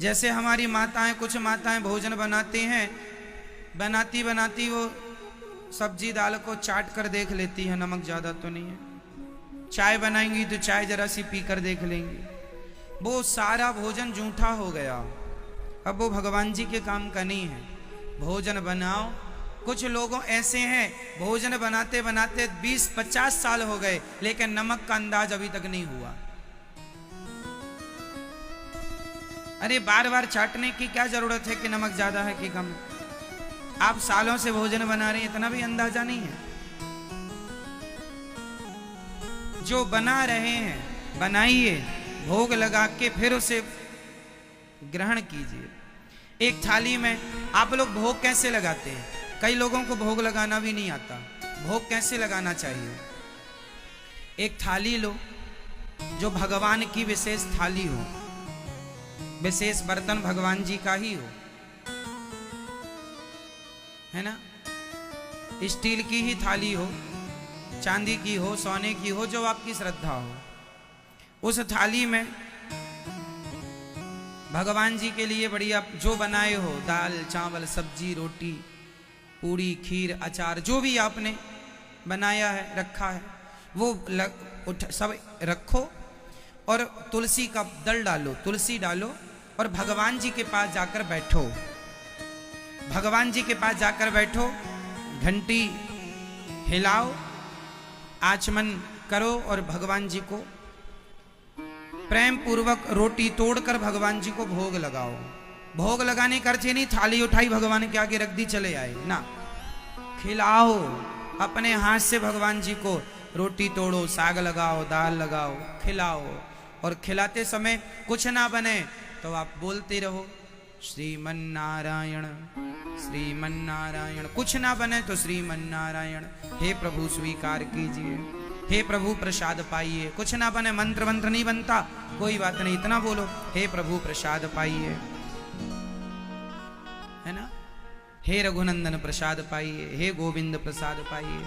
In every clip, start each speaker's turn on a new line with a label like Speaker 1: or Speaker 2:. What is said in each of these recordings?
Speaker 1: जैसे हमारी माताएं, कुछ माताएं भोजन बनाती हैं, बनाती बनाती वो सब्जी दाल को चाट कर देख लेती है नमक ज़्यादा तो नहीं है। चाय बनाएंगी तो चाय जरा सी पी कर देख लेंगी, वो सारा भोजन जूठा हो गया। अब वो भगवान जी के काम का नहीं है। भोजन बनाओ। कुछ लोगों ऐसे हैं भोजन बनाते बनाते 20-50 साल हो गए लेकिन नमक का अंदाज अभी तक नहीं हुआ। अरे बार बार चाटने की क्या जरूरत है कि नमक ज्यादा है कि कम। आप सालों से भोजन बना रहे हैं, इतना भी अंदाजा नहीं है। जो बना रहे हैं बनाइए, भोग लगा के फिर उसे ग्रहण कीजिए। एक थाली में आप लोग भोग कैसे लगाते हैं? कई लोगों को भोग लगाना भी नहीं आता। भोग कैसे लगाना चाहिए? एक थाली लो जो भगवान की विशेष थाली हो, विशेष बर्तन भगवान जी का ही हो, है ना। स्टील की ही थाली हो, चांदी की हो, सोने की हो, जो आपकी श्रद्धा हो। उस थाली में भगवान जी के लिए बढ़िया जो बनाए हो, दाल चावल सब्जी रोटी पूड़ी खीर अचार जो भी आपने बनाया है रखा है वो सब रखो और तुलसी का दल डालो, तुलसी डालो और भगवान जी के पास जाकर बैठो। भगवान जी के पास जाकर बैठो, घंटी हिलाओ, आचमन करो और भगवान जी को प्रेम पूर्वक रोटी तोड़कर भगवान जी को भोग लगाओ। भोग लगाने का अर्थ नहीं थाली उठाई भगवान के आगे रख दी चले आए ना। खिलाओ, अपने हाथ से भगवान जी को रोटी तोड़ो, साग लगाओ, दाल लगाओ, खिलाओ। और खिलाते समय कुछ ना बने तो आप बोलते रहो श्रीमन्नारायण श्रीमन्नारायण। कुछ ना बने तो श्रीमन्नारायण। हे प्रभु स्वीकार कीजिए, हे प्रभु प्रसाद पाइए। कुछ ना बने, मंत्र मंत्र नहीं बनता, कोई बात नहीं, इतना बोलो हे प्रभु प्रसाद पाइए, है ना। हे रघुनंदन प्रसाद पाइए, हे गोविंद प्रसाद पाइए।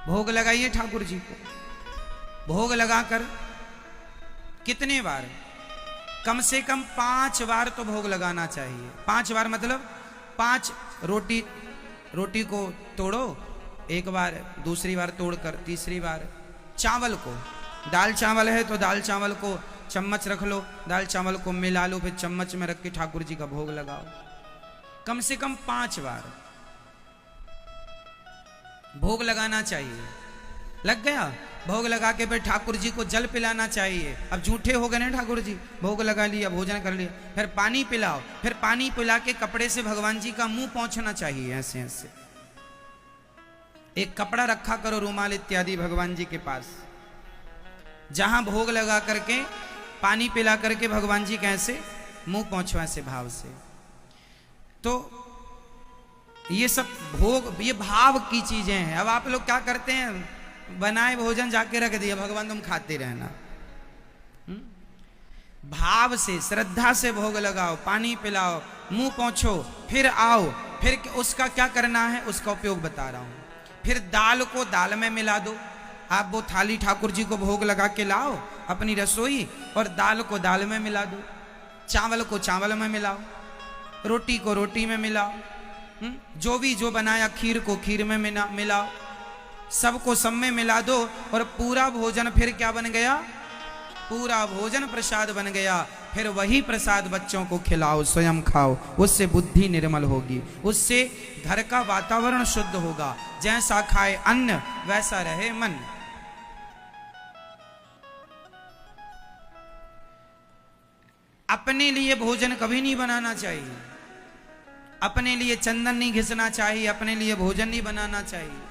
Speaker 1: भोग लगाइए ठाकुर जी को। भोग लगाकर कितने बार? कम से कम 5 बार तो भोग लगाना चाहिए। 5 बार मतलब 5 रोटी को तोड़ो एक बार, दूसरी बार तोड़कर तीसरी बार। चावल को, दाल चावल है तो दाल चावल को चम्मच रख लो, दाल चावल को मिला लो, फिर चम्मच में रख के ठाकुर जी का भोग लगाओ। कम से कम 5 बार भोग लगाना चाहिए। लग गया? भोग लगा के फिर ठाकुर जी को जल पिलाना चाहिए। अब झूठे हो गए ना ठाकुर जी, भोग लगा लिया, भोजन कर लिया, फिर पानी पिलाओ। फिर पानी पिला के कपड़े से भगवान जी का मुंह पोंछना चाहिए, ऐसे ऐसे। एक कपड़ा रखा करो, रूमाल इत्यादि भगवान जी के पास, जहां भोग लगा करके पानी पिला करके भगवान जी कैसे मुंह पोंछो, ऐसे भाव से। तो ये सब भोग, ये भाव की चीजें हैं। अब आप लोग क्या करते हैं, बनाए भोजन जाके रख दिया, भगवान तुम खाते रहना। भाव से श्रद्धा से भोग लगाओ, पानी पिलाओ, मुंह पोंछो, फिर आओ। फिर उसका क्या करना है उसका उपयोग बता रहा हूं। फिर दाल को दाल में मिला दो। आप वो थाली ठाकुर जी को भोग लगा के लाओ अपनी रसोई, और दाल को दाल में मिला दो, चावल को चावल में मिलाओ, रोटी को रोटी में मिलाओ, जो भी जो बनाया खीर को खीर में मिलाओ, सबको सब में मिला दो। और पूरा भोजन फिर क्या बन गया? पूरा भोजन प्रसाद बन गया। फिर वही प्रसाद बच्चों को खिलाओ, स्वयं खाओ, उससे बुद्धि निर्मल होगी, उससे घर का वातावरण शुद्ध होगा। जैसा खाए अन्न वैसा रहे मन। अपने लिए भोजन कभी नहीं बनाना चाहिए, अपने लिए चंदन नहीं घिसना चाहिए, अपने लिए भोजन नहीं बनाना चाहिए।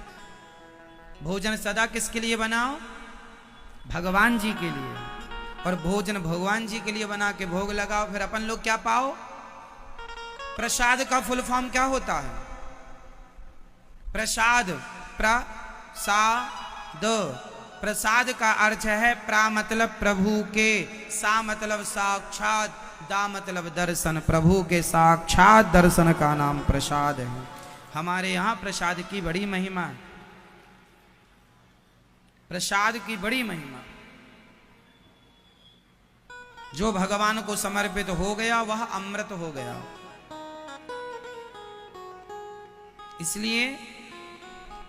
Speaker 1: भोजन सदा किसके लिए बनाओ? भगवान जी के लिए। और भोजन भगवान जी के लिए बना के भोग लगाओ। फिर अपन लोग क्या पाओ? प्रसाद का फुल फॉर्म क्या होता है? प्रसाद, प्रसाद। प्रसाद का अर्थ है प्रा मतलब प्रभु के, सा मतलब साक्षात, दा मतलब दर्शन। प्रभु के साक्षात दर्शन का नाम प्रसाद है। हमारे यहाँ प्रसाद की बड़ी महिमा है, प्रसाद की बड़ी महिमा। जो भगवान को समर्पित हो गया वह अमृत हो गया। इसलिए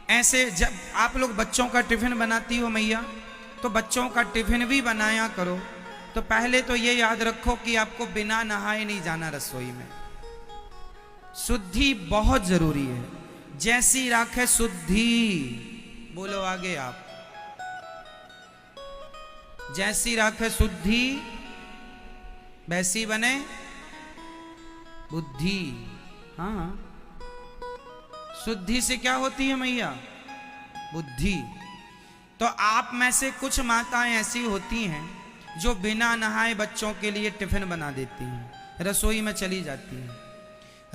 Speaker 1: ऐसे जब आप लोग बच्चों का टिफिन बनाती हो मैया, तो बच्चों का टिफिन भी बनाया करो। तो पहले तो ये याद रखो कि आपको बिना नहाए नहीं जाना रसोई में। शुद्धि बहुत जरूरी है। जैसी राखे शुद्धि, बोलो आगे आप। जैसी राखे शुद्धि वैसी बने बुद्धि। हाँ, शुद्धि से क्या होती है मैया? बुद्धि। तो आप में से कुछ माताएं ऐसी होती हैं जो बिना नहाए बच्चों के लिए टिफिन बना देती हैं, रसोई में चली जाती हैं।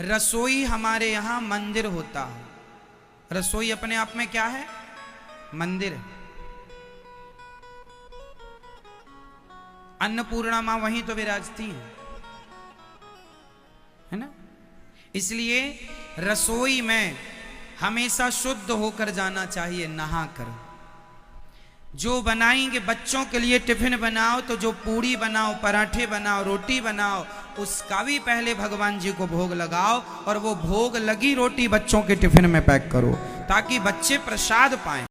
Speaker 1: रसोई हमारे यहां मंदिर होता है। रसोई अपने आप में क्या है? मंदिर है। अन्नपूर्णा मां वहीं तो विराजती है ना। इसलिए रसोई में हमेशा शुद्ध होकर जाना चाहिए, नहा कर। जो बनाएंगे बच्चों के लिए टिफिन बनाओ, तो जो पूड़ी बनाओ, पराठे बनाओ, रोटी बनाओ, उसका भी पहले भगवान जी को भोग लगाओ, और वो भोग लगी रोटी बच्चों के टिफिन में पैक करो, ताकि बच्चे प्रसाद पाएं।